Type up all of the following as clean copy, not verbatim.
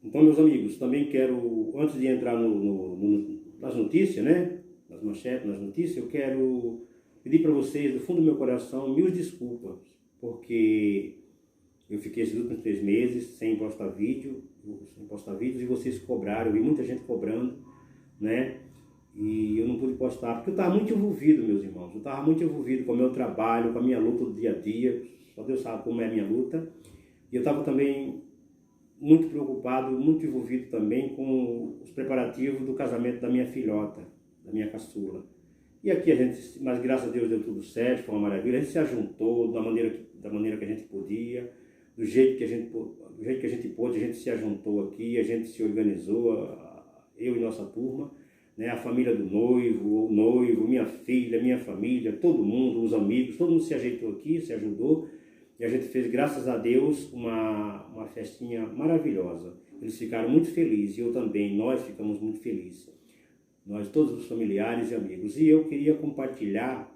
Então, meus amigos, também quero, antes de entrar nas notícias, né? Nas manchetes, nas notícias, eu quero pedir para vocês, do fundo do meu coração, mil desculpas, porque eu fiquei esses últimos 3 meses sem postar vídeos, e vocês cobraram, eu vi muita gente cobrando, né? E eu não pude postar, porque eu estava muito envolvido, meus irmãos, eu estava muito envolvido com o meu trabalho, com a minha luta do dia a dia, só Deus sabe como é a minha luta, e eu estava também muito preocupado, muito envolvido também com os preparativos do casamento da minha filhota, da minha caçula. E aqui a gente, mas graças a Deus deu tudo certo, foi uma maravilha, a gente se ajuntou da maneira que a gente podia, do jeito que a gente pôde, a gente se ajuntou aqui, a gente se organizou, eu e nossa turma, né, a família do noivo, o noivo, minha filha, minha família, todo mundo, os amigos, todo mundo se ajeitou aqui, se ajudou, e a gente fez, graças a Deus, uma festinha maravilhosa. Eles ficaram muito felizes, e eu também, nós ficamos muito felizes. Nós, todos os familiares e amigos. E eu queria compartilhar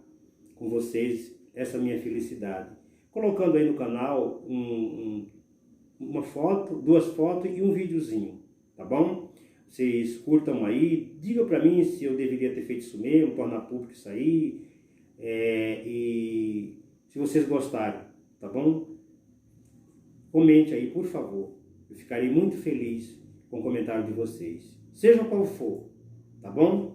com vocês essa minha felicidade, colocando aí no canal uma foto, 2 fotos e um videozinho, tá bom? Vocês curtam aí, digam para mim se eu deveria ter feito isso mesmo, tornar público isso aí, e se vocês gostaram, tá bom? Comente aí, por favor, eu ficarei muito feliz com o comentário de vocês, seja qual for, tá bom?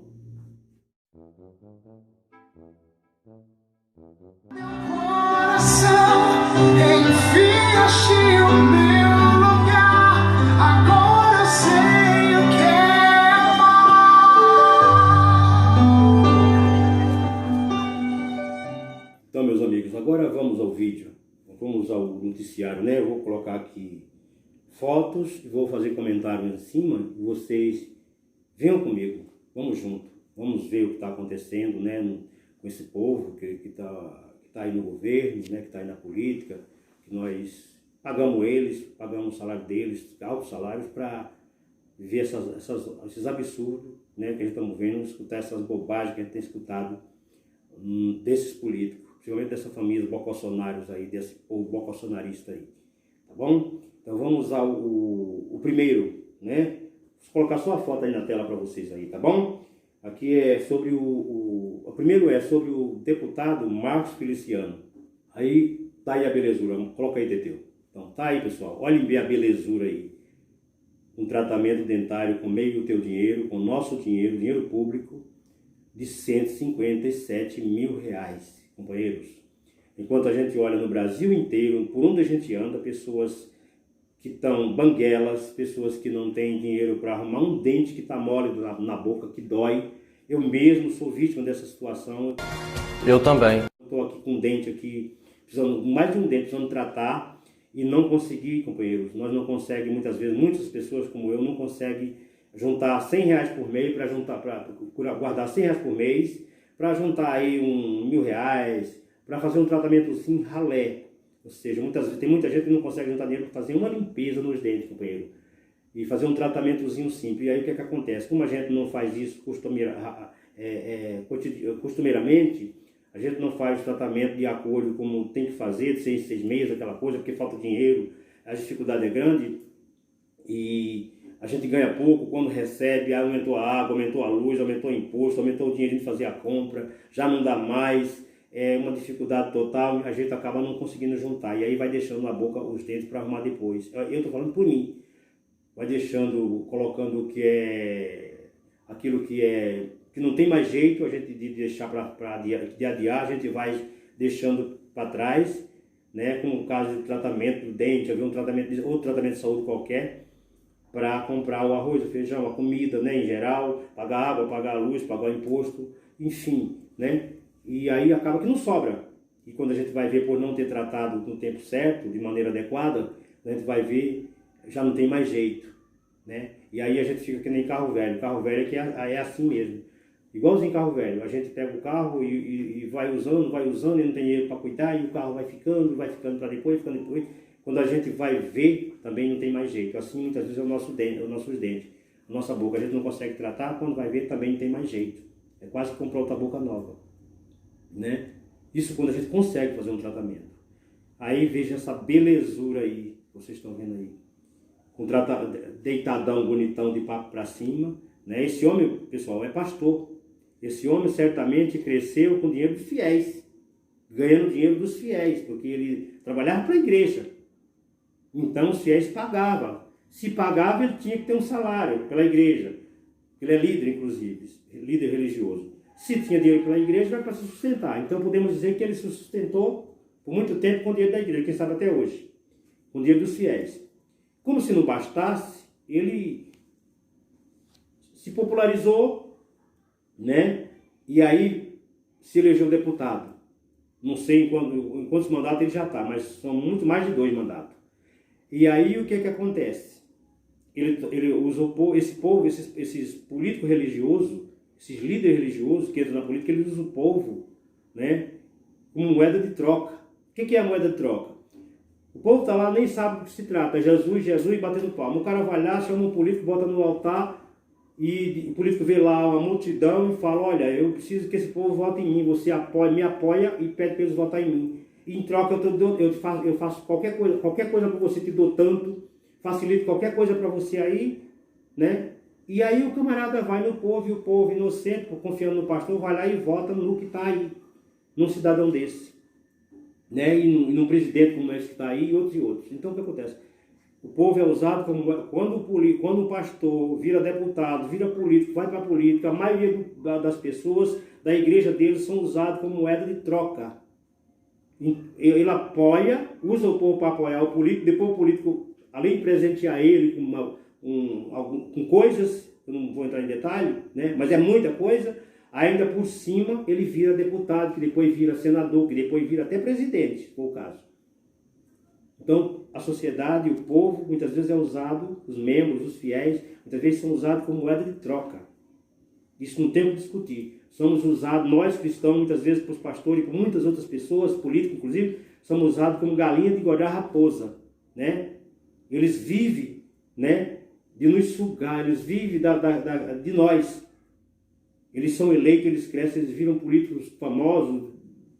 Enfia-te o meu lugar, agora eu sei o que é amar. Então, meus amigos, agora vamos ao vídeo, vamos ao noticiário, né? Eu vou colocar aqui fotos, vou fazer comentários em cima, e vocês venham comigo, vamos junto, vamos ver o que está acontecendo, né? Com esse povo que está aí no governo, né? Que está aí na política, que nós pagamos eles, pagamos o salário deles, altos salários, para ver esses absurdos, né, que a gente estamos vendo, escutar essas bobagens que a gente tem escutado desses políticos, principalmente dessa família dos bolsonaros aí, desse povo bolsonarista aí, tá bom? Então vamos ao primeiro, né? Vou colocar só a foto aí na tela para vocês aí, tá bom? Aqui é sobre o primeiro é sobre o deputado Marcos Feliciano. Aí tá aí a belezura, coloca aí, Teteu. Então tá aí, pessoal, olhem bem a belezura aí. Um tratamento dentário com meio do teu dinheiro, com o nosso dinheiro, dinheiro público, de R$157 mil, companheiros. Enquanto a gente olha no Brasil inteiro, por onde a gente anda, pessoas que estão banguelas, pessoas que não têm dinheiro para arrumar um dente que está mole na boca, que dói. Eu mesmo sou vítima dessa situação. Eu também. Estou aqui com um dente aqui, precisando mais de um dente, precisando tratar, e não consegui, companheiros. Nós não conseguimos, muitas vezes, muitas pessoas como eu, não conseguem juntar R$100 por mês, para guardar R$100 por mês, para juntar aí R$1.000, para fazer um tratamento assim, ralé. Ou seja, tem muita gente que não consegue juntar dinheiro para fazer uma limpeza nos dentes, companheiro, e fazer um tratamentozinho simples. E aí o que é que acontece? Como a gente não faz isso costumeiramente, a gente não faz o tratamento de acordo como tem que fazer, de 6 em 6 meses, aquela coisa, porque falta dinheiro, a dificuldade é grande e a gente ganha pouco quando recebe, aumentou a água, aumentou a luz, aumentou o imposto, aumentou o dinheiro de fazer a compra, já não dá mais, é uma dificuldade total, a gente acaba não conseguindo juntar, e aí vai deixando na boca os dentes para arrumar depois. Eu estou falando por mim, vai deixando, colocando o que é, aquilo que não tem mais jeito, a gente de deixar para adiar, a gente vai deixando para trás, né, com o caso de tratamento do dente, haver outro tratamento de saúde qualquer, para comprar o arroz, o feijão, a comida, né, em geral, pagar água, pagar a luz, pagar o imposto, enfim, né? E aí acaba que não sobra. E quando a gente vai ver por não ter tratado no tempo certo, de maneira adequada, a gente vai ver, já não tem mais jeito, né? E aí a gente fica que nem carro velho. Carro velho é que é assim mesmo. Igualzinho carro velho. A gente pega o carro e vai usando, e não tem dinheiro para cuidar, e o carro vai ficando para depois, ficando depois. Quando a gente vai ver, também não tem mais jeito. Assim, muitas vezes é os nossos dentes, a nossa boca. A gente não consegue tratar, quando vai ver, também não tem mais jeito. É quase que comprar outra boca nova, né? Isso quando a gente consegue fazer um tratamento. Aí veja essa belezura aí, vocês estão vendo aí. deitadão, bonitão, de papo para cima, né? Esse homem, pessoal, é pastor. Esse homem certamente cresceu com dinheiro dos fiéis, ganhando dinheiro dos fiéis, porque ele trabalhava para a igreja. Então os fiéis pagavam. Se pagava, ele tinha que ter um salário pela igreja. Ele é líder, inclusive, líder religioso. Se tinha dinheiro pela igreja, vai para se sustentar. Então podemos dizer que ele se sustentou por muito tempo com o dinheiro da igreja, quem sabe até hoje, com o dinheiro dos fiéis. Como se não bastasse, ele se popularizou, né? E aí se elegeu deputado. Não sei em quantos mandatos ele já está, mas são muito mais de 2 mandatos. E aí o que acontece? Ele usou esses políticos religiosos, esses líderes religiosos que entram na política, ele usa o povo, né, como moeda de troca. O que é a moeda de troca? O povo está lá, nem sabe do que se trata. Jesus, Jesus, batendo palma. O cara vai lá, chama um político, bota no altar, e o político vê lá uma multidão e fala: olha, eu preciso que esse povo vote em mim. Você me apoia e pede para eles votarem em mim. E em troca eu faço qualquer coisa para você, te dou tanto, facilito qualquer coisa para você aí, né? E aí o camarada vai no povo, e o povo inocente, confiando no pastor, vai lá e vota no que está aí, num cidadão desse, né? E num presidente como esse que está aí, e outros. Então o que acontece? O povo é usado como... Quando o pastor vira deputado, vira político, vai para a política, a maioria das pessoas da igreja deles são usadas como moeda de troca. Ele apoia, usa o povo para apoiar o político, depois o político, além de presentear ele com coisas, eu não vou entrar em detalhe, né? Mas é muita coisa, ainda por cima ele vira deputado, que depois vira senador, que depois vira até presidente, se for o caso. Então, a sociedade, o povo, muitas vezes é usado, os membros, os fiéis, muitas vezes são usados como moeda de troca. Isso não tem o que discutir. Somos usados, nós cristãos, muitas vezes por pastores e por muitas outras pessoas, políticos inclusive, somos usados como galinha de engordar raposa, né? Eles vivem, né, de nos sugar, eles vivem de nós. Eles são eleitos, eles crescem, eles viram políticos famosos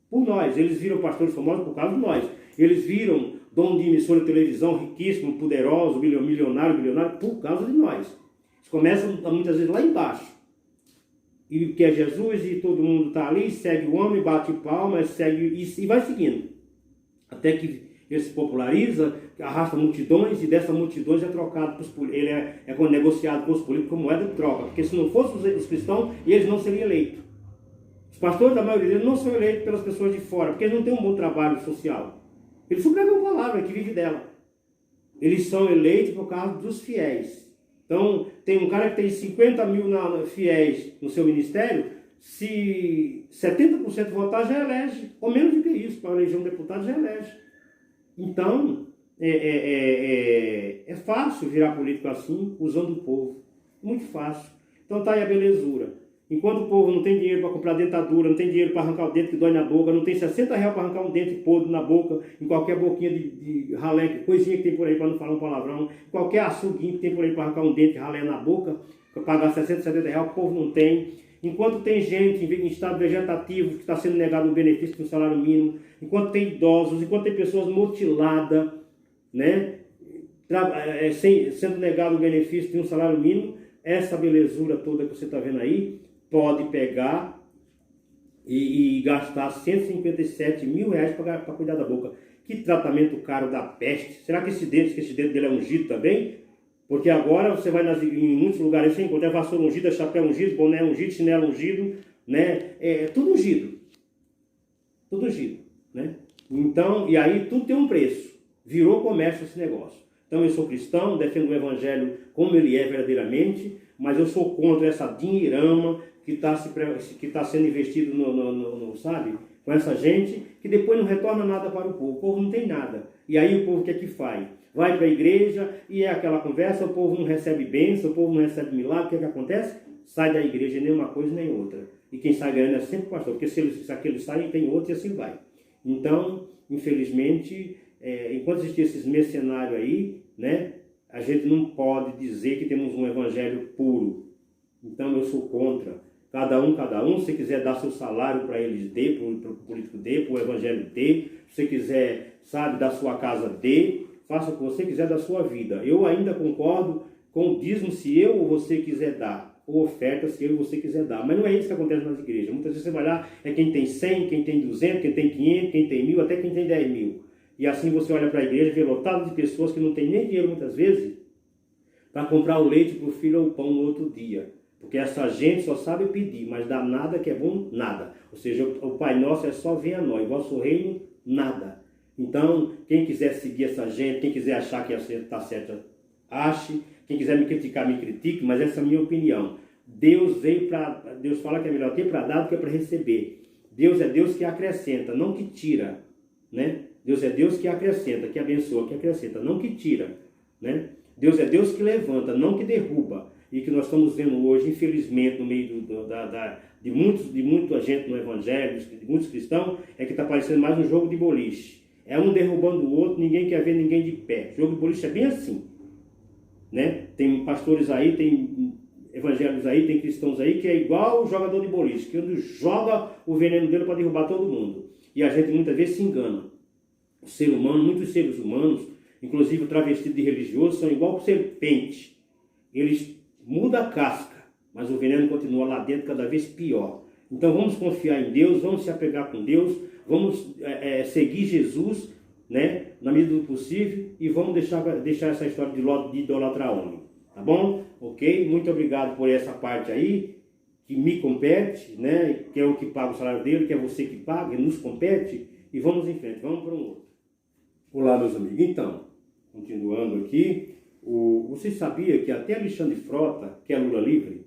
por nós, eles viram pastores famosos por causa de nós. Eles viram dono de emissora de televisão, riquíssimo, poderoso, bilionário, por causa de nós. Eles começam muitas vezes lá embaixo. E que é Jesus, e todo mundo está ali, segue o homem, bate palmas, segue e vai seguindo. Até que ele se populariza, arrasta multidões, e dessas multidões é trocado, ele é negociado com os políticos como moeda de troca. Porque se não fossem os cristãos, eles não seriam eleitos. Os pastores, da maioria deles, não são eleitos pelas pessoas de fora, porque eles não têm um bom trabalho social. Eles só pregam a palavra, que vive dela. Eles são eleitos por causa dos fiéis. Então, tem um cara que tem 50 mil fiéis no seu ministério, se 70% votar, já elege. Ou menos do que isso, para eleger um deputado, já elege. Então, é fácil virar político assim, usando o povo. Muito fácil. Então, tá aí a belezura. Enquanto o povo não tem dinheiro para comprar dentadura, não tem dinheiro para arrancar o dente que dói na boca, não tem R$60 para arrancar um dente podre na boca, em qualquer boquinha de ralé, coisinha que tem por aí para não falar um palavrão, qualquer açuguinho que tem por aí para arrancar um dente ralé na boca, para pagar R$60, R$70, o povo não tem. Enquanto tem gente em estado vegetativo que está sendo negado o benefício do salário mínimo, enquanto tem idosos, enquanto tem pessoas mutiladas, né, sendo negado o benefício de um salário mínimo, essa belezura toda que você está vendo aí, pode pegar e gastar R$157 mil para cuidar da boca. Que tratamento caro da peste. Será que esse dente dele é ungido também? Porque agora você vai em muitos lugares, você encontra vassoura ungida, chapéu ungido, boné ungido, chinelo ungido, né? Tudo ungido. Tudo ungido, né? Então, e aí tudo tem um preço. Virou comércio esse negócio. Então eu sou cristão, defendo o evangelho como ele é verdadeiramente, mas eu sou contra essa dinheirama que está sendo investido sabe, com essa gente, que depois não retorna nada para o povo. O povo não tem nada. E aí o povo o que é que faz? Vai para a igreja e é aquela conversa, o povo não recebe bênção, o povo não recebe milagre. O que é que acontece? Sai da igreja nem uma coisa nem outra. E quem sai ganhando é sempre o pastor, porque se aquele sai, tem outro e assim vai. Então, infelizmente, enquanto existem esses mercenários aí, né, a gente não pode dizer que temos um evangelho puro. Então eu sou contra. Cada um, se quiser dar seu salário para eles, dê, para o político dê, para o evangelho dê. Se você quiser, sabe, dar sua casa, dê. faça o que você quiser da sua vida. Eu ainda concordo com o dízimo se eu ou você quiser dar, ou oferta se eu ou você quiser dar. Mas não é isso que acontece nas igrejas. Muitas vezes você vai lá, é quem tem 100, quem tem 200, quem tem 500, quem tem 1000, até quem tem 10 mil. E assim você olha para a igreja e vê lotado de pessoas que não têm nem dinheiro muitas vezes para comprar o leite para o filho ou o pão no outro dia. Porque essa gente só sabe pedir, mas dá nada que é bom, nada. Ou seja, o Pai Nosso é só venha a nós, vosso reino, nada. Então, quem quiser seguir essa gente, quem quiser achar que está certo, ache. Quem quiser me criticar, me critique, mas essa é a minha opinião. Deus fala que é melhor ter para dar do que para receber. Deus é Deus que acrescenta, não que tira, né? Deus é Deus que acrescenta, que abençoa, que acrescenta, não que tira, né? Deus é Deus que levanta, não que derruba. E que nós estamos vendo hoje, infelizmente, no meio de muita gente no evangelho, de muitos cristãos, é que está parecendo mais um jogo de boliche. É um derrubando o outro, ninguém quer ver ninguém de pé. O jogo de boliche é bem assim, né? Tem pastores aí, tem evangélicos aí, tem cristãos aí, que é igual o jogador de boliche, que quando joga o veneno dele para derrubar todo mundo. E a gente muitas vezes se engana. O ser humano, muitos seres humanos, inclusive travestidos de religioso, são igual serpente. Eles mudam a casca, mas o veneno continua lá dentro cada vez pior. Então vamos confiar em Deus, vamos se apegar com Deus, vamos seguir Jesus, né, na medida do possível, e vamos deixar essa história de idolatrar homem. Tá bom? Ok? Muito obrigado por essa parte aí, que me compete, né, que é o que paga o salário dele, que é você que paga, nos compete, e vamos em frente, vamos para um outro. Olá, meus amigos. Então, continuando aqui, você sabia que até Alexandre Frota quer Lula livre?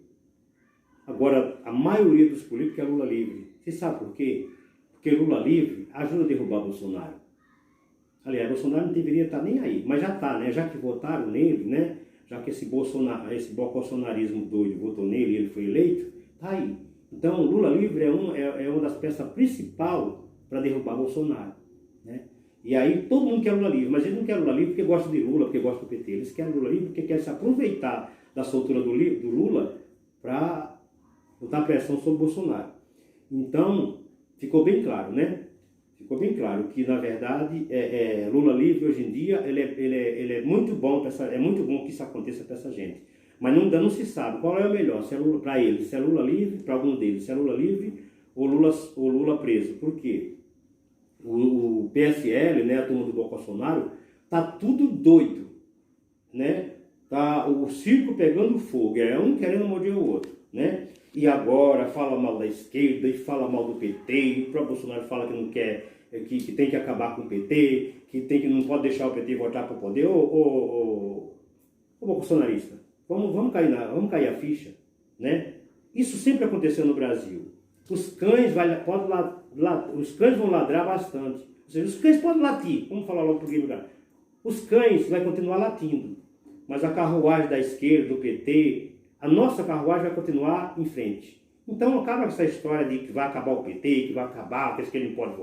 Agora, a maioria dos políticos quer Lula livre. Você sabe por quê? Porque Lula livre ajuda a derrubar Bolsonaro. Aliás, Bolsonaro não deveria estar nem aí, mas já está, né? Já que votaram nele, né? Já que esse bolsonarismo doido votou nele e ele foi eleito, está aí. Então, Lula livre é uma das peças principais para derrubar Bolsonaro, né? E aí todo mundo quer Lula livre, mas eles não querem Lula livre porque gostam de Lula, porque gostam do PT. Eles querem Lula livre porque querem se aproveitar da soltura do Lula para botar pressão sobre Bolsonaro. Então, ficou bem claro, né? Ficou bem claro que, na verdade, Lula livre hoje em dia, ele é muito bom, é muito bom que isso aconteça para essa gente. Mas ainda não se sabe qual é o melhor, se é Lula para ele, se é Lula livre para algum deles, se é Lula livre ou Lula preso. Por quê? O PSL, né, a turma do Bolsonaro, tá tudo doido, né? Tá o circo pegando fogo, é um querendo morder o outro, né? E agora fala mal da esquerda e fala mal do PT, e o próprio Bolsonaro fala que não quer, que tem que acabar com o PT, que não pode deixar o PT voltar para o poder. Ô bolsonarista, vamos cair a ficha, né? Isso sempre aconteceu no Brasil. Os cães vão ladrar bastante. Ou seja, os cães podem latir. Vamos falar logo por lugar. Os cães vão continuar latindo. Mas a carruagem da esquerda, do PT, a nossa carruagem vai continuar em frente. Então acaba essa história de que vai acabar o PT, que vai acabar, que a esquerda não pode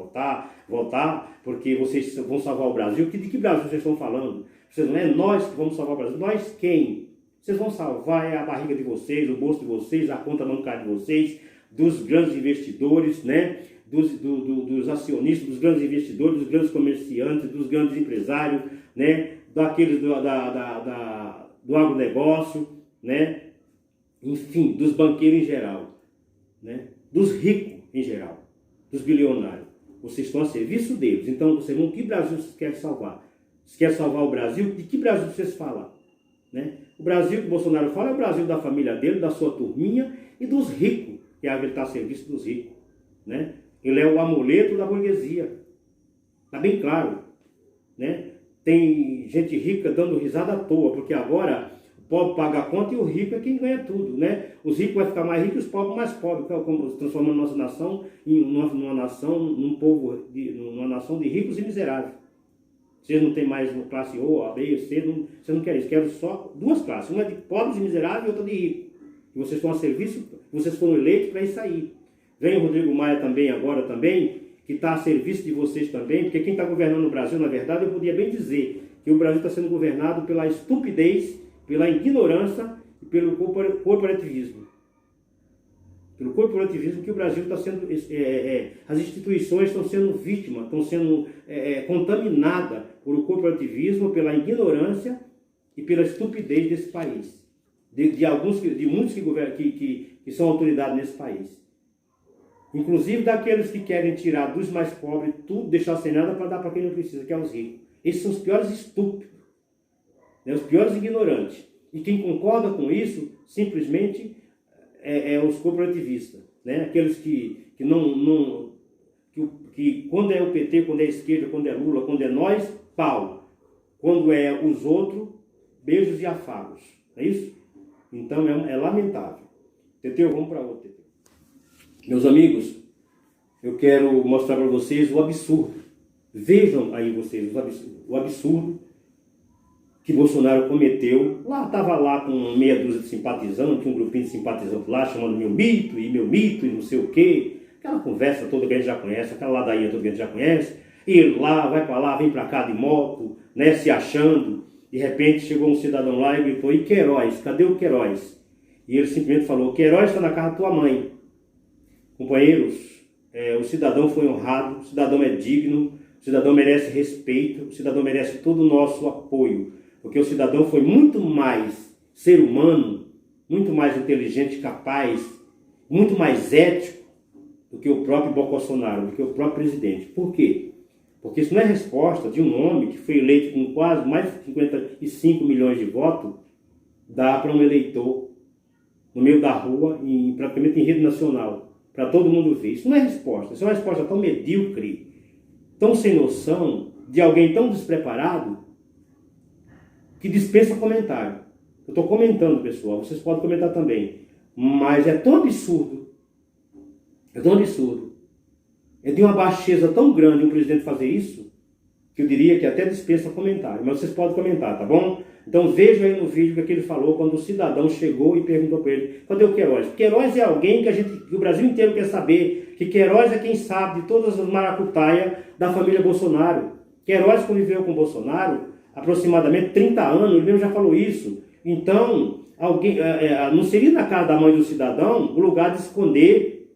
voltar, porque vocês vão salvar o Brasil. De que Brasil vocês estão falando? Não é nós que vamos salvar o Brasil. Nós quem? Vocês vão salvar a barriga de vocês, o bolso de vocês, a conta bancária de vocês, dos grandes investidores, né? Dos acionistas, dos grandes investidores, dos grandes comerciantes, dos grandes empresários, né? Daqueles do agronegócio, né? Enfim, dos banqueiros em geral, né? Dos ricos em geral, dos bilionários. Vocês estão a serviço deles. Então, vocês vão, que Brasil vocês querem salvar? Vocês querem salvar o Brasil? De que Brasil vocês falam? Né? O Brasil que o Bolsonaro fala é o Brasil da família dele, da sua turminha e dos ricos, que ele está a serviço dos ricos, né? Ele é o amuleto da burguesia. Está bem claro, né? Tem gente rica dando risada à toa, porque agora o pobre paga a conta e o rico é quem ganha tudo, né? Os ricos vão ficar mais ricos e os pobres mais pobres, transformando nossa nação numa nação de ricos e miseráveis. Vocês não têm mais classe O, A, B, C, vocês não querem isso, querem só duas classes, uma de pobres e miseráveis e outra de ricos. E vocês estão a serviço, vocês foram eleitos para isso aí. Vem o Rodrigo Maia também, agora também, que está a serviço de vocês também, porque quem está governando o Brasil, na verdade, eu podia bem dizer que o Brasil está sendo governado pela estupidez, pela ignorância e pelo corporativismo. pelo corporativismo que o Brasil está sendo, as instituições estão sendo vítimas, estão sendo contaminadas por o corporativismo, pela ignorância e pela estupidez desse país, de muitos que são autoridades nesse país. Inclusive daqueles que querem tirar dos mais pobres tudo, deixar sem nada para dar para quem não precisa, que é os ricos. Esses são os piores estúpidos, né? Os piores ignorantes. E quem concorda com isso, simplesmente, os corporativistas, né? Aqueles que quando é o PT, quando é a esquerda, quando é Lula, quando é nós, pau. Quando é os outros, beijos e afagos. É isso? Então é lamentável. Teteu, vamos para outro, Teteu. Meus amigos, eu quero mostrar para vocês o absurdo. Vejam aí vocês o absurdo que Bolsonaro cometeu. Estava lá com meia dúzia de simpatizantes, tinha um grupinho de simpatizantes lá, chamando meu mito e não sei o quê. Aquela conversa toda que a gente já conhece, aquela ladainha toda que a gente já conhece. E ele lá, vai para lá, vem para cá de moto, né, se achando. De repente chegou um cidadão lá e gritou: e Queiroz? Cadê o Queiroz? E ele simplesmente falou: Queiroz está na casa da tua mãe. Companheiros, o cidadão foi honrado, o cidadão é digno, o cidadão merece respeito, o cidadão merece todo o nosso apoio, porque o cidadão foi muito mais ser humano, muito mais inteligente, capaz, muito mais ético do que o próprio Bolsonaro, do que o próprio presidente. Por quê? Porque isso não é resposta de um homem que foi eleito com quase mais de 55 milhões de votos, dá para um eleitor no meio da rua, praticamente em rede nacional, para todo mundo ver. Isso não é resposta, isso é uma resposta tão medíocre, tão sem noção, de alguém tão despreparado, que dispensa comentário. Eu estou comentando, pessoal, vocês podem comentar também, mas é tão absurdo, é de uma baixeza tão grande um presidente fazer isso, que eu diria que até dispensa comentário, mas vocês podem comentar, tá bom? Então vejam aí no vídeo que ele falou quando o cidadão chegou e perguntou para ele: cadê o Queiroz? Queiroz é alguém que o Brasil inteiro quer saber, que Queiroz é quem sabe de todas as maracutaias da família Bolsonaro. Queiroz conviveu com Bolsonaro aproximadamente 30 anos, ele mesmo já falou isso. Então, não seria na casa da mãe do cidadão o lugar de esconder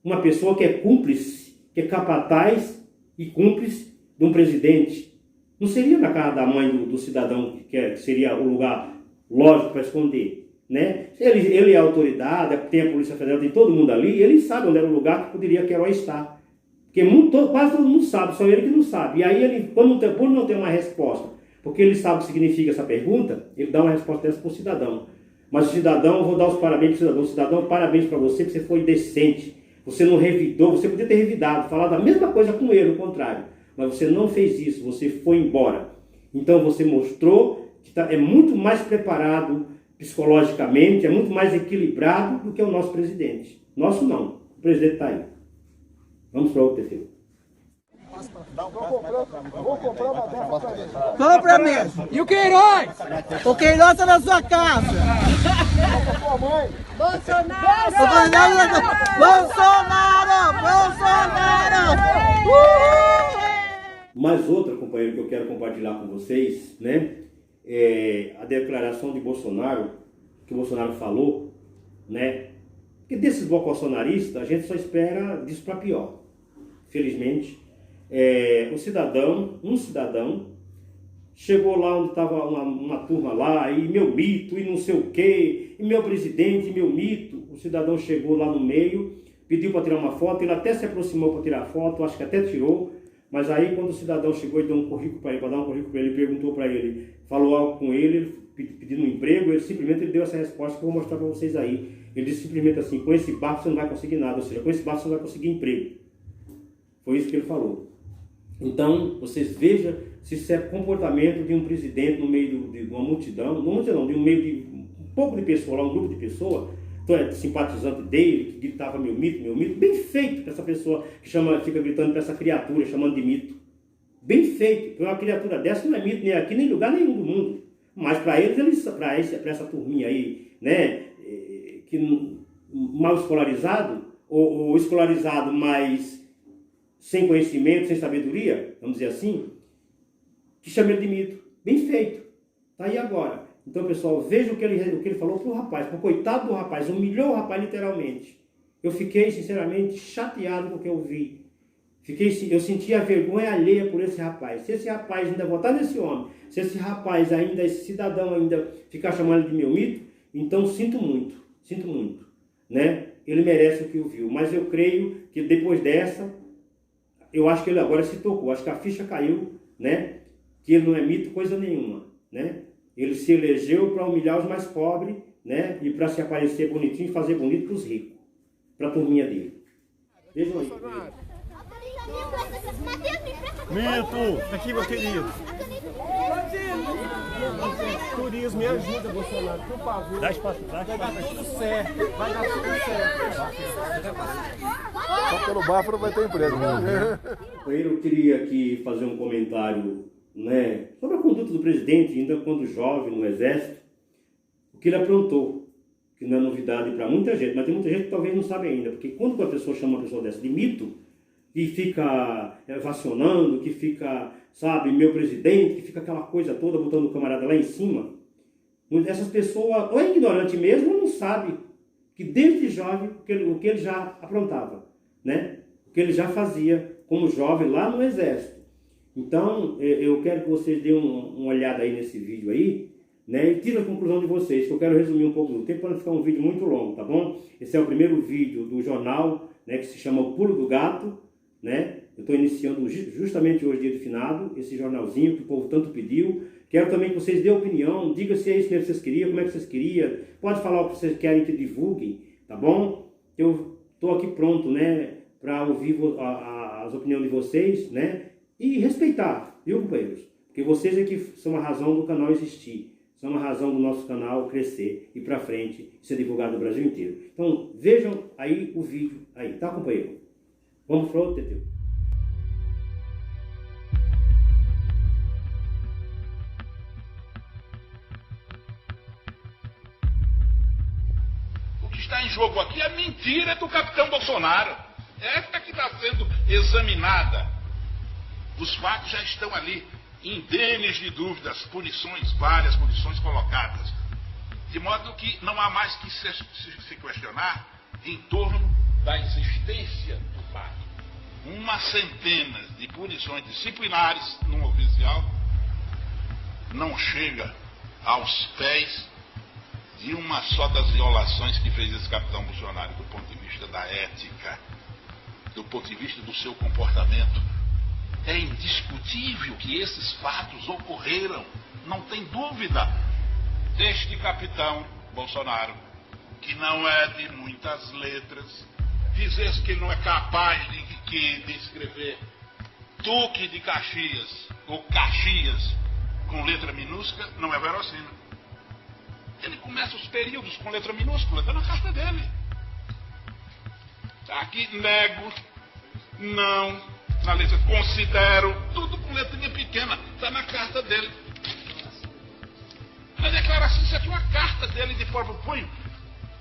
uma pessoa que é cúmplice, que é capataz e cúmplice de um presidente. Não seria na casa da mãe do cidadão que seria o lugar lógico para esconder, né? Ele é autoridade, tem a Polícia Federal, tem todo mundo ali, ele sabe onde era o lugar que poderia Queiroz estar. Porque quase todo mundo sabe, só ele que não sabe. E aí, ele, por não ter uma resposta, porque ele sabe o que significa essa pergunta, ele dá uma resposta dessa para o cidadão. Mas o cidadão, eu vou dar os parabéns para o cidadão. Cidadão, parabéns para você, porque você foi decente. Você não revidou, você podia ter revidado, falado a mesma coisa com ele, o contrário. Mas você não fez isso, você foi embora. Então você mostrou que é muito mais preparado psicologicamente, é muito mais equilibrado do que o nosso presidente. Nosso não, o presidente está aí. Vamos para o outro perfil. Vou comprar uma dessa pra ele. Compra mesmo. E o Queiroz? O Queiroz tá na sua casa. Sua mãe. Bolsonaro! Mais outra, companheiro, que eu quero compartilhar com vocês, né? A declaração de Bolsonaro, que o Bolsonaro falou, né? Porque desses bolsonaristas, a gente só espera disso para pior. Felizmente, um cidadão, chegou lá onde estava uma turma lá, e meu mito, e não sei o quê, e meu presidente, e meu mito. O cidadão chegou lá no meio, pediu para tirar uma foto, ele até se aproximou para tirar foto, acho que até tirou, mas aí quando o cidadão chegou e deu um currículo para ele, para dar um currículo para ele, perguntou para ele, falou algo com ele, pedindo um emprego, ele simplesmente deu essa resposta que eu vou mostrar para vocês aí. Ele disse simplesmente assim: com esse barco você não vai conseguir nada, ou seja, com esse barco você não vai conseguir emprego. Foi isso que ele falou. Então, vocês vejam se isso é comportamento de um presidente no meio de uma multidão, de um meio de um pouco de pessoa, lá, um grupo de pessoas, então é simpatizante dele, que gritava meu mito, bem feito para essa pessoa que fica gritando para essa criatura, chamando de mito. Bem feito, porque uma criatura dessa não é mito nem aqui, nem em lugar nenhum do mundo. Mas para eles, para essa turminha aí, né, que mal escolarizado, ou escolarizado, mas sem conhecimento, sem sabedoria, vamos dizer assim, que chama ele de mito. Bem feito. Tá aí agora. Então, pessoal, veja o que ele falou pro rapaz. Pro coitado do rapaz, humilhou o rapaz literalmente. Eu fiquei, sinceramente, chateado com o que eu vi. Eu senti a vergonha alheia por esse rapaz. Se esse rapaz ainda votar nesse homem, se esse rapaz ainda, esse cidadão ainda ficar chamando de meu mito, então sinto muito, né? Ele merece o que ouviu, mas eu creio que depois dessa, eu acho que ele agora se tocou, acho que a ficha caiu, né? Que ele não é mito coisa nenhuma, né? Ele se elegeu para humilhar os mais pobres, né? E para se aparecer bonitinho e fazer bonito para os ricos, para a turminha dele. Vejam aí. Mito, aqui, meu querido. Turismo, me ajuda, Bolsonaro, por favor. Dá espaço, vai dar tudo certo. Vai dar tudo certo. Só pelo bafo não vai ter emprego. Eu queria aqui fazer um comentário, né, sobre a conduta do presidente, ainda quando jovem no Exército, o que ele aprontou, que não é novidade para muita gente, mas tem muita gente que talvez não sabe ainda, porque quando a pessoa chama uma pessoa dessa de mito, que fica vacionando, que fica, sabe, meu presidente, que fica aquela coisa toda, botando o camarada lá em cima, essas pessoas ou é ignorante mesmo ou não sabe que desde jovem o que ele já aprontava, né? O que ele já fazia como jovem lá no Exército. Então, eu quero que vocês deem uma olhada aí nesse vídeo aí, né? E tirem a conclusão de vocês, que eu quero resumir um pouco do tempo para não ficar um vídeo muito longo, tá bom? Esse é o primeiro vídeo do jornal, né, que se chama O Pulo do Gato, né? Eu estou iniciando justamente hoje, dia de finado, esse jornalzinho que o povo tanto pediu. Quero também que vocês dêem opinião, digam se é isso que vocês queriam, como é que vocês queriam. Pode falar o que vocês querem que divulguem, tá bom? Eu estou aqui pronto, né, para ouvir as opiniões de vocês, né? E respeitar, viu, companheiros? Porque vocês é que são a razão do canal existir, são a razão do nosso canal crescer e para frente e ser divulgado no Brasil inteiro. Então, vejam aí o vídeo aí, tá, companheiro? Vamos para outro, Teteu. O que está em jogo aqui é a mentira do capitão Bolsonaro. Esta que está sendo examinada. Os fatos já estão ali, indênes de dúvidas, punições, várias punições colocadas. De modo que não há mais que se questionar em torno da existência do fato. Uma centena de punições disciplinares num oficial não chega aos pés de uma só das violações que fez esse capitão Bolsonaro do ponto de vista da ética, do ponto de vista do seu comportamento. É indiscutível que esses fatos ocorreram, não tem dúvida. Este capitão Bolsonaro, que não é de muitas letras, dizer que ele não é capaz de escrever Duque de Caxias ou Caxias com letra minúscula, não é verossímil. Ele começa os períodos com letra minúscula, está na carta dele. Aqui nego, não, na letra considero, tudo com letrinha pequena, está na carta dele. A declaração, isso aqui é uma carta dele de próprio punho.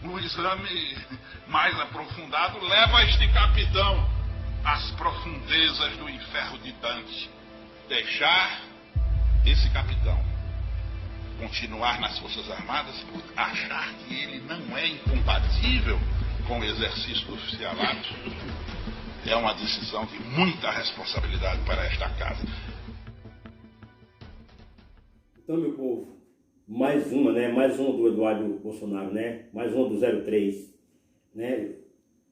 O exame mais aprofundado leva este capitão às profundezas do inferno de Dante. Deixar esse capitão continuar nas Forças Armadas por achar que ele não é incompatível com o exercício do oficialato é uma decisão de muita responsabilidade para esta casa. Então, meu povo, mais uma do Eduardo Bolsonaro, né? Mais uma do 03, né?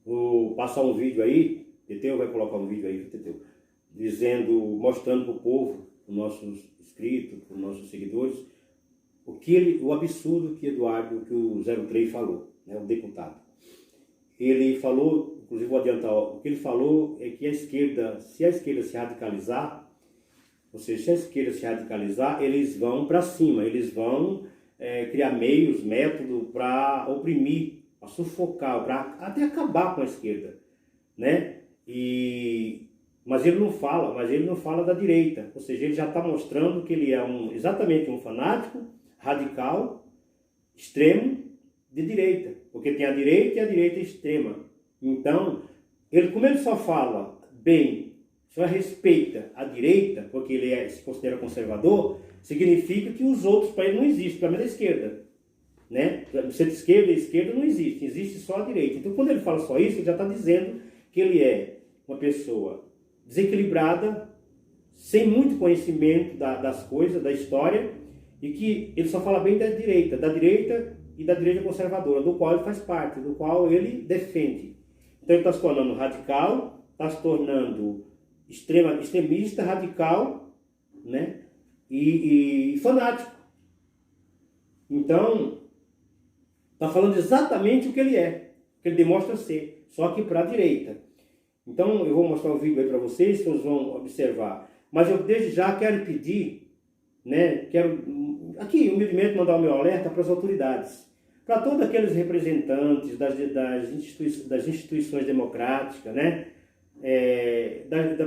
Vou passar um vídeo aí, Teteu vai colocar um vídeo aí, Teteu, mostrando para o povo, para os nossos inscritos, para os nossos seguidores, o absurdo que o 03 falou, né? O deputado. Ele falou, inclusive vou adiantar, o que ele falou é que se a esquerda se radicalizar, ou seja, se a esquerda se radicalizar, eles vão para cima, eles vão criar meios, métodos para oprimir, para sufocar, para até acabar com a esquerda, né? Mas ele não fala da direita, ou seja, ele já está mostrando que ele é exatamente um fanático, radical, extremo de direita, porque tem a direita e a direita extrema. Então, como ele só fala bem, só respeita a direita, porque ele se considera conservador, significa que os outros para ele não existem, para a esquerda. né? Centro-esquerda e esquerda não existe, existe só a direita. Então, quando ele fala só isso, ele já está dizendo que ele é uma pessoa desequilibrada, sem muito conhecimento das coisas, da história, e que ele só fala bem da direita e da direita conservadora, do qual ele faz parte, do qual ele defende. Então ele está se tornando radical, está se tornando extremista, radical, né? E fanático. Então, está falando exatamente o que ele é, o que ele demonstra ser, só que para a direita. Então, eu vou mostrar o vídeo aí para vocês, vocês vão observar. Mas eu, desde já, quero pedir, né, quero, aqui, humildemente, mandar o meu alerta para as autoridades, para todos aqueles representantes das instituições democráticas, né,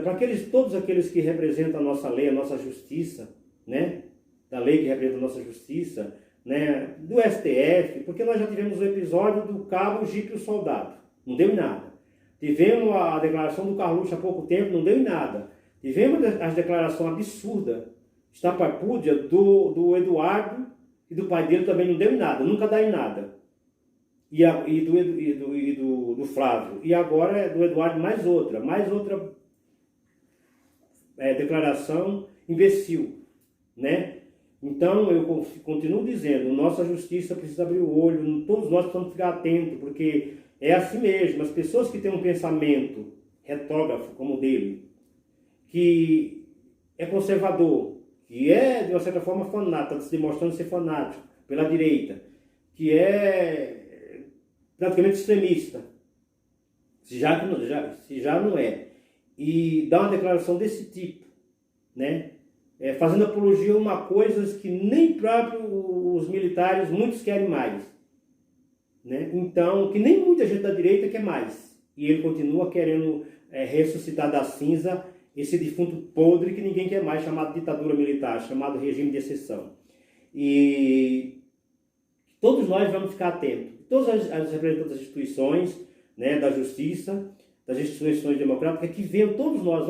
para todos aqueles que representam a nossa lei, a nossa justiça, né, da lei que representa a nossa justiça, né, do STF, porque nós já tivemos o episódio do cabo, o jipe e o soldado, não deu em nada. Tivemos a declaração do Carluxo há pouco tempo, não deu em nada. Tivemos as declarações absurdas, estapafúrdia do Eduardo e do pai dele também não deu em nada, nunca dá em nada. E do Flávio. E agora é do Eduardo mais outra declaração imbecil, né? Então eu continuo dizendo, nossa justiça precisa abrir o olho, todos nós precisamos ficar atentos, porque é assim mesmo, as pessoas que têm um pensamento retrógrafo como o dele, que é conservador, que é de uma certa forma fanático, está se demonstrando ser fanático pela direita, que é praticamente extremista, se já não é, e dá uma declaração desse tipo, né? Fazendo apologia a uma coisa que nem próprio os militares, muitos querem mais, né? Então, que nem muita gente da direita quer mais, e ele continua querendo ressuscitar da cinza esse defunto podre que ninguém quer mais, chamado ditadura militar, chamado regime de exceção. E todos nós vamos ficar atentos, todas as representantes das instituições, né, da justiça, das instituições democráticas, que venham, todos nós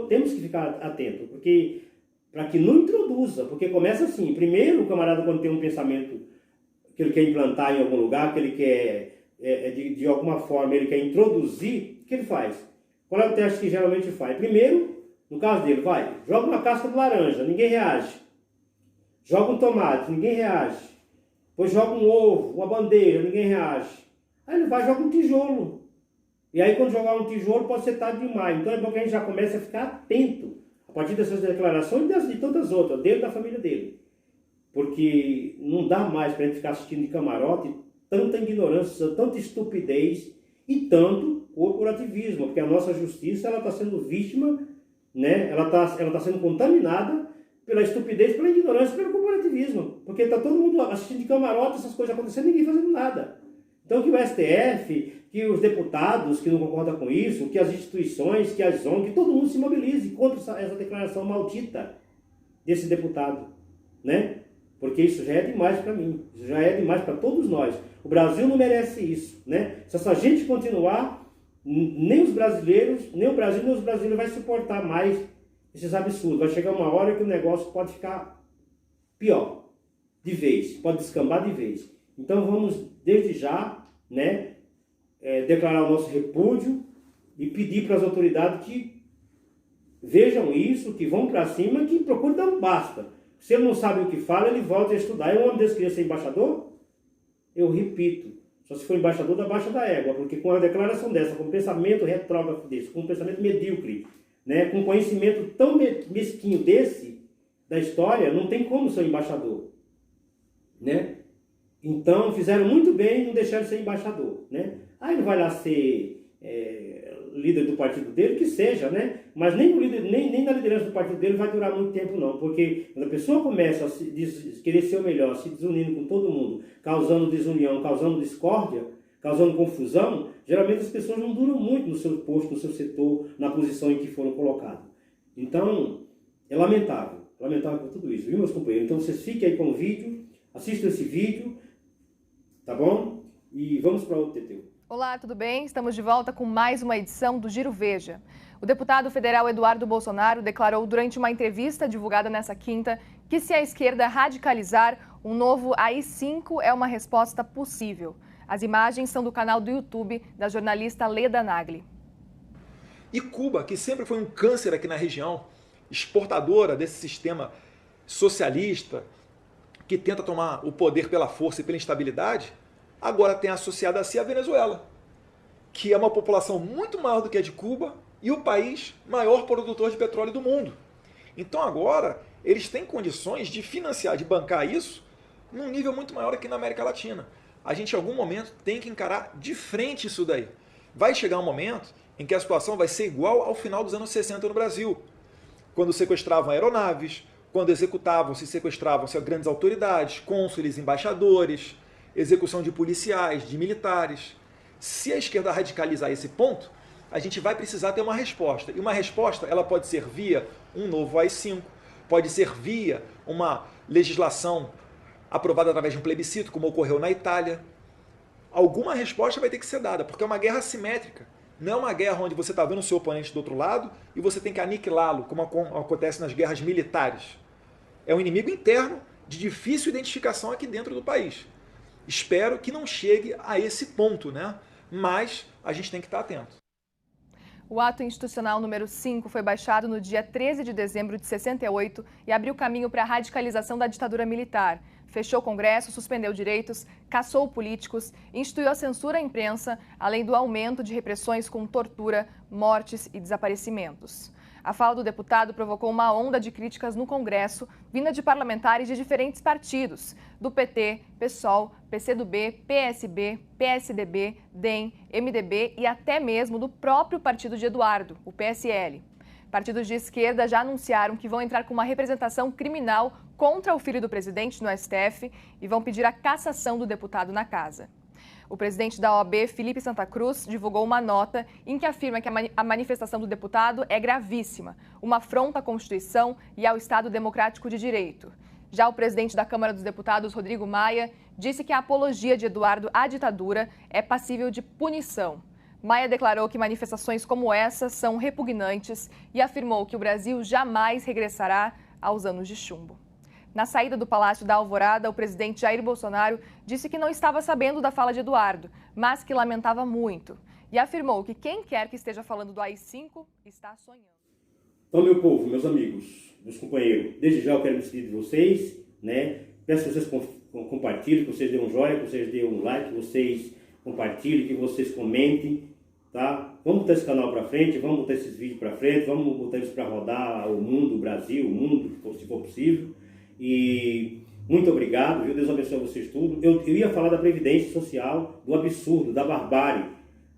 temos que ficar atentos, porque para que não introduza, porque começa assim, primeiro o camarada quando tem um pensamento que ele quer implantar em algum lugar, que ele quer, de alguma forma, ele quer introduzir, o que ele faz? Qual é o teste que geralmente faz? Primeiro, no caso dele, joga uma casca de laranja, ninguém reage. Joga um tomate, ninguém reage. Depois joga um ovo, uma bandeja, ninguém reage. Aí ele vai e joga um tijolo. E aí quando jogar um tijolo pode ser tarde demais. Então é bom que a gente já comece a ficar atento a partir dessas declarações e de tantas outras, dele e da família dele. Porque não dá mais para a gente ficar assistindo de camarote tanta ignorância, tanta estupidez e tanto corporativismo, porque a nossa justiça está sendo vítima, né? ela tá sendo contaminada pela estupidez, pela ignorância, pelo corporativismo, porque está todo mundo assistindo de camarote, essas coisas acontecendo, ninguém fazendo nada. Então que o STF, que os deputados que não concordam com isso, que as instituições, que as ONG, que todo mundo se mobilize contra essa declaração maldita desse deputado, né? Porque isso já é demais para mim, isso já é demais para todos nós. O Brasil não merece isso, né? Se essa gente continuar, nem os brasileiros, nem o Brasil, nem os brasileiros vai suportar mais esses absurdos. Vai chegar uma hora que o negócio pode ficar pior, de vez, pode descambar de vez. Então vamos, desde já, né, declarar o nosso repúdio e pedir para as autoridades que vejam isso, que vão para cima, que procurem dar um basta. Se ele não sabe o que fala, ele volta a estudar. E um homem desse queria ser embaixador? Eu repito, só se for embaixador da baixa da égua, porque com a declaração dessa, com um pensamento retrógrado desse, com um pensamento medíocre, né, com um conhecimento tão mesquinho desse, da história, não tem como ser embaixador, né? Então, fizeram muito bem em não deixar ele ser embaixador, né? Aí ele vai lá ser líder do partido dele, que seja, né? Mas nem na liderança do partido dele vai durar muito tempo, não. Porque quando a pessoa começa a querer ser o melhor, se desunindo com todo mundo, causando desunião, causando discórdia, causando confusão, geralmente as pessoas não duram muito no seu posto, no seu setor, na posição em que foram colocados. Então, é lamentável por tudo isso, viu, meus companheiros? Então, vocês fiquem aí com o vídeo, assistam esse vídeo, tá bom? E vamos para outro TT. Olá, tudo bem? Estamos de volta com mais uma edição do Giro Veja. O deputado federal Eduardo Bolsonaro declarou durante uma entrevista divulgada nessa quinta que se a esquerda radicalizar, Um novo AI-5 é uma resposta possível. As imagens são do canal do YouTube da jornalista Leda Nagli. E Cuba, que sempre foi um câncer aqui na região, exportadora desse sistema socialista, que tenta tomar o poder pela força e pela instabilidade, agora tem associado a si a Venezuela, que é uma população muito maior do que a de Cuba e o país maior produtor de petróleo do mundo. Então agora eles têm condições de financiar, de bancar isso, num nível muito maior aqui na América Latina. A gente, em algum momento, tem que encarar de frente isso daí. Vai chegar um momento em que a situação vai ser igual ao final dos anos 60 no Brasil, quando sequestravam aeronaves, quando sequestravam-se grandes autoridades, cônsules, embaixadores, execução de policiais, de militares. Se a esquerda radicalizar esse ponto, a gente vai precisar ter uma resposta. E uma resposta ela pode ser via um novo AI-5, pode ser via uma legislação aprovada através de um plebiscito, como ocorreu na Itália. Alguma resposta vai ter que ser dada, porque é uma guerra assimétrica. Não é uma guerra onde você está vendo o seu oponente do outro lado e você tem que aniquilá-lo, como acontece nas guerras militares. É um inimigo interno de difícil identificação aqui dentro do país. Espero que não chegue a esse ponto, né? Mas a gente tem que estar atento. O ato institucional número 5 foi baixado no dia 13 de dezembro de 68 e abriu caminho para a radicalização da ditadura militar. Fechou o Congresso, suspendeu direitos, caçou políticos, instituiu a censura à imprensa, além do aumento de repressões com tortura, mortes e desaparecimentos. A fala do deputado provocou uma onda de críticas no Congresso, vinda de parlamentares de diferentes partidos, do PT, PSOL, PCdoB, PSB, PSDB, DEM, MDB e até mesmo do próprio partido de Eduardo, o PSL. Partidos de esquerda já anunciaram que vão entrar com uma representação criminal contra o filho do presidente no STF e vão pedir a cassação do deputado na casa. O presidente da OAB, Felipe Santa Cruz, divulgou uma nota em que afirma que a manifestação do deputado é gravíssima, uma afronta à Constituição e ao Estado Democrático de Direito. Já o presidente da Câmara dos Deputados, Rodrigo Maia, disse que a apologia de Eduardo à ditadura é passível de punição. Maia declarou que manifestações como essa são repugnantes e afirmou que o Brasil jamais regressará aos anos de chumbo. Na saída do Palácio da Alvorada, o presidente Jair Bolsonaro disse que não estava sabendo da fala de Eduardo, mas que lamentava muito. E afirmou que quem quer que esteja falando do AI-5 está sonhando. Então, meu povo, meus amigos, meus companheiros, desde já eu quero me despedir de vocês, né? Peço que vocês compartilhem, que vocês dêem um joinha, que vocês dêem um like, que vocês compartilhem, que vocês comentem, tá? Vamos botar esse canal para frente, vamos botar esses vídeos para frente, vamos botar isso para rodar o mundo, o Brasil, o mundo, se for possível. E muito obrigado, viu? Deus abençoe vocês tudo. Eu ia falar da Previdência Social, do absurdo, da barbárie,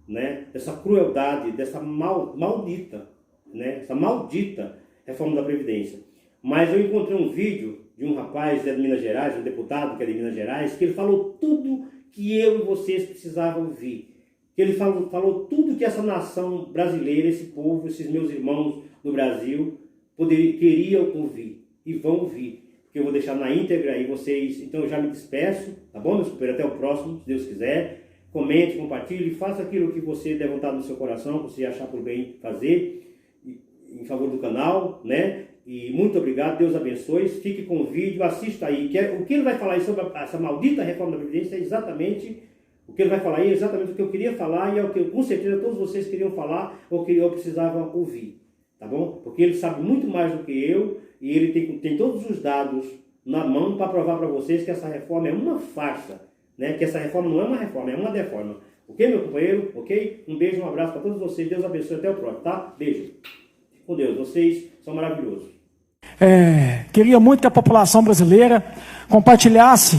né? Dessa crueldade, dessa maldita, né? Essa maldita reforma da Previdência. Mas eu encontrei um vídeo de um rapaz de Minas Gerais, um deputado que é de Minas Gerais, que ele falou tudo que eu e vocês precisavam ouvir. Que ele falou tudo que essa nação brasileira, esse povo, esses meus irmãos do Brasil queriam ouvir e vão ouvir. Que eu vou deixar na íntegra aí vocês. Então eu já me despeço, tá bom, meus companheiros? Até o próximo, se Deus quiser. Comente, compartilhe, faça aquilo que você der vontade no seu coração, que você achar por bem fazer, em favor do canal, né? E muito obrigado, Deus abençoe. Fique com o vídeo, assista aí. O que ele vai falar aí sobre essa maldita reforma da Previdência é exatamente o que ele vai falar aí, é exatamente o que eu queria falar e é o que com certeza todos vocês queriam falar ou que eu precisava ouvir, tá bom? Porque ele sabe muito mais do que eu. E ele tem todos os dados na mão para provar para vocês que essa reforma é uma farsa, né? Que essa reforma não é uma reforma, é uma deforma. Ok, meu companheiro? Ok? Um beijo, um abraço para todos vocês. Deus abençoe. Até o próximo, tá? Beijo. Fique com Deus. Vocês são maravilhosos. Queria muito que a população brasileira compartilhasse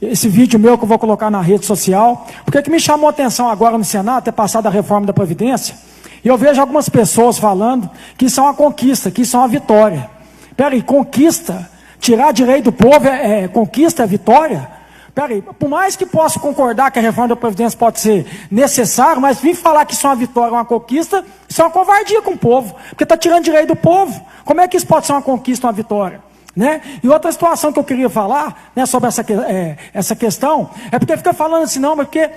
esse vídeo meu que eu vou colocar na rede social, porque o que me chamou a atenção agora no Senado, ter passado a reforma da Previdência, e eu vejo algumas pessoas falando que isso é uma conquista, que isso é uma vitória. Peraí, conquista, tirar direito do povo conquista, é vitória? Peraí, por mais que possa concordar que a reforma da Previdência pode ser necessária, mas vir falar que isso é uma vitória, uma conquista, isso é uma covardia com o povo, porque está tirando direito do povo. Como é que isso pode ser uma conquista, uma vitória? Né? E outra situação que eu queria falar, né, sobre essa questão, é porque fica falando assim, não, mas porque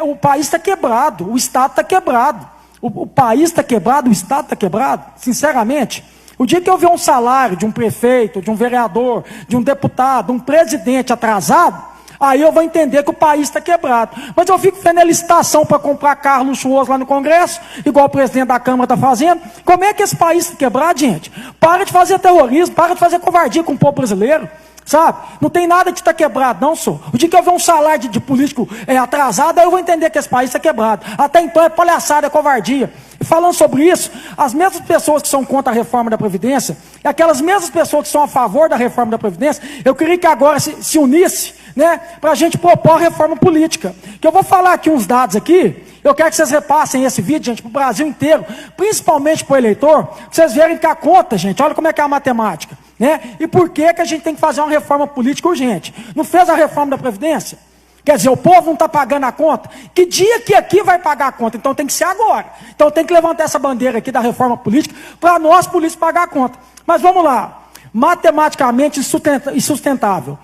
o país está quebrado, o Estado está quebrado. O país está quebrado, o Estado está quebrado, sinceramente. O dia que eu ver um salário de um prefeito, de um vereador, de um deputado, um presidente atrasado, aí eu vou entender que o país está quebrado. Mas eu fico vendo a licitação para comprar carro luxuoso lá no Congresso, igual o presidente da Câmara está fazendo. Como é que esse país está quebrado, gente? Para de fazer terrorismo, para de fazer covardia com o povo brasileiro. Sabe? Não tem nada de estar quebrado, não, senhor. O dia que eu ver um salário de político atrasado, aí eu vou entender que esse país está quebrado. Até então é palhaçada, é covardia. E falando sobre isso, as mesmas pessoas que são contra a reforma da Previdência, e aquelas mesmas pessoas que são a favor da reforma da Previdência, eu queria que agora se unisse, né, para a gente propor a reforma política. Que eu vou falar aqui uns dados aqui, eu quero que vocês repassem esse vídeo, gente, para o Brasil inteiro, principalmente para o eleitor, para vocês verem que a conta, gente, olha como é que é a matemática. Né? E por que a gente tem que fazer uma reforma política urgente? Não fez a reforma da Previdência? Quer dizer, o povo não está pagando a conta? Que dia que aqui vai pagar a conta? Então tem que ser agora. Então tem que levantar essa bandeira aqui da reforma política para nós, políticos, pagar a conta. Mas vamos lá. Matematicamente insustentável.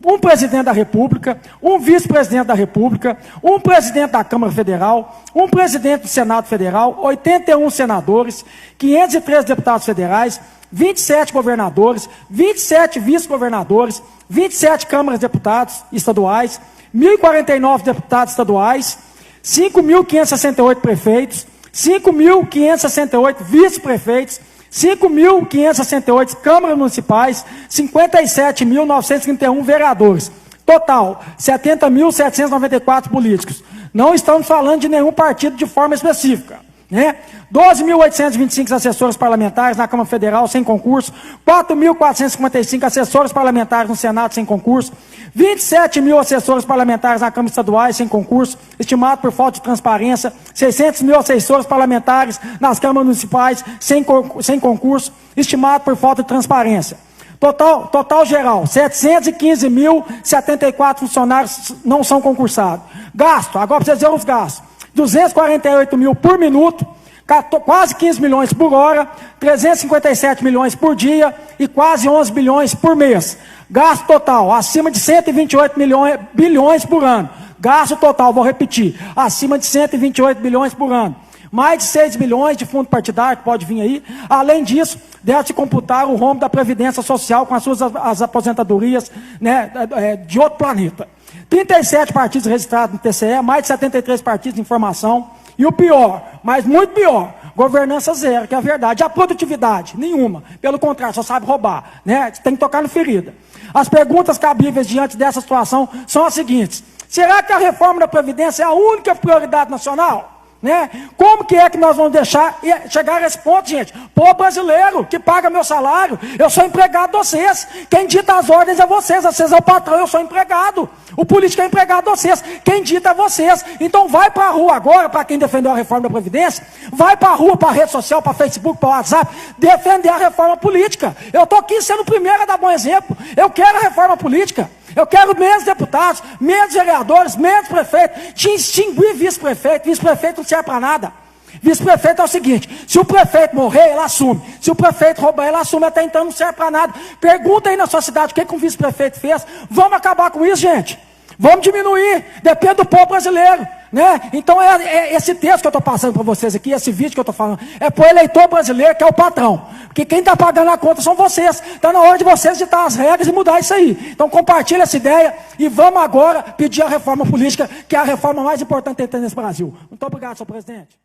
Um presidente da República, um vice-presidente da República, um presidente da Câmara Federal, um presidente do Senado Federal, 81 senadores, 503 deputados federais, 27 governadores, 27 vice-governadores, 27 câmaras de deputados estaduais, 1.049 deputados estaduais, 5.568 prefeitos, 5.568 vice-prefeitos, 5.568 câmaras municipais, 57.931 vereadores. Total, 70.794 políticos. Não estamos falando de nenhum partido de forma específica. Né? 12.825 assessores parlamentares na Câmara Federal sem concurso, 4.455 assessores parlamentares no Senado sem concurso, 27 mil assessores parlamentares na Câmara Estaduais sem concurso, estimado por falta de transparência, 600 mil assessores parlamentares nas câmaras municipais sem concurso, estimado por falta de transparência. Total geral, 715.074 funcionários não são concursados. Gasto, agora para vocês verem os gastos. 248 mil por minuto, quase 15 milhões por hora, 357 milhões por dia e quase 11 bilhões por mês. Gasto total, acima de 128 bilhões por ano. Gasto total, vou repetir, acima de 128 bilhões por ano. Mais de 6 bilhões de fundo partidário, que pode vir aí. Além disso, deve-se computar o rombo da Previdência Social com as aposentadorias, né, de outro planeta. 37 partidos registrados no TCE, mais de 73 partidos de informação. E o pior, mas muito pior, governança zero, que é a verdade. A produtividade, nenhuma. Pelo contrário, só sabe roubar. Né? Tem que tocar no ferida. As perguntas cabíveis diante dessa situação são as seguintes. Será que a reforma da Previdência é a única prioridade nacional? Né? Como que é que nós vamos deixar chegar a esse ponto, gente? Pô, brasileiro, que paga meu salário, eu sou empregado de vocês. Quem dita as ordens é vocês é o patrão, eu sou empregado. O político é empregado de vocês, quem dita é vocês. Então vai para a rua agora, para quem defendeu a reforma da Previdência, vai para a rua, para a rede social, para Facebook, para o WhatsApp, defender a reforma política. Eu estou aqui sendo o primeiro a dar bom exemplo. Eu quero a reforma política. Eu quero menos deputados, menos vereadores, menos prefeitos, te extinguir vice-prefeito. Vice-prefeito não serve para nada. Vice-prefeito é o seguinte, se o prefeito morrer, ele assume. Se o prefeito roubar, ele assume. Até então não serve para nada. Pergunta aí na sua cidade o que o vice-prefeito fez. Vamos acabar com isso, gente. Vamos diminuir. Depende do povo brasileiro. Né? Então esse texto que eu estou passando para vocês aqui, esse vídeo que eu estou falando, é para o eleitor brasileiro, que é o patrão. Porque quem está pagando a conta são vocês. Está na hora de vocês ditar as regras e mudar isso aí. Então compartilha essa ideia e vamos agora pedir a reforma política, que é a reforma mais importante que tem nesse Brasil. Muito obrigado, senhor presidente.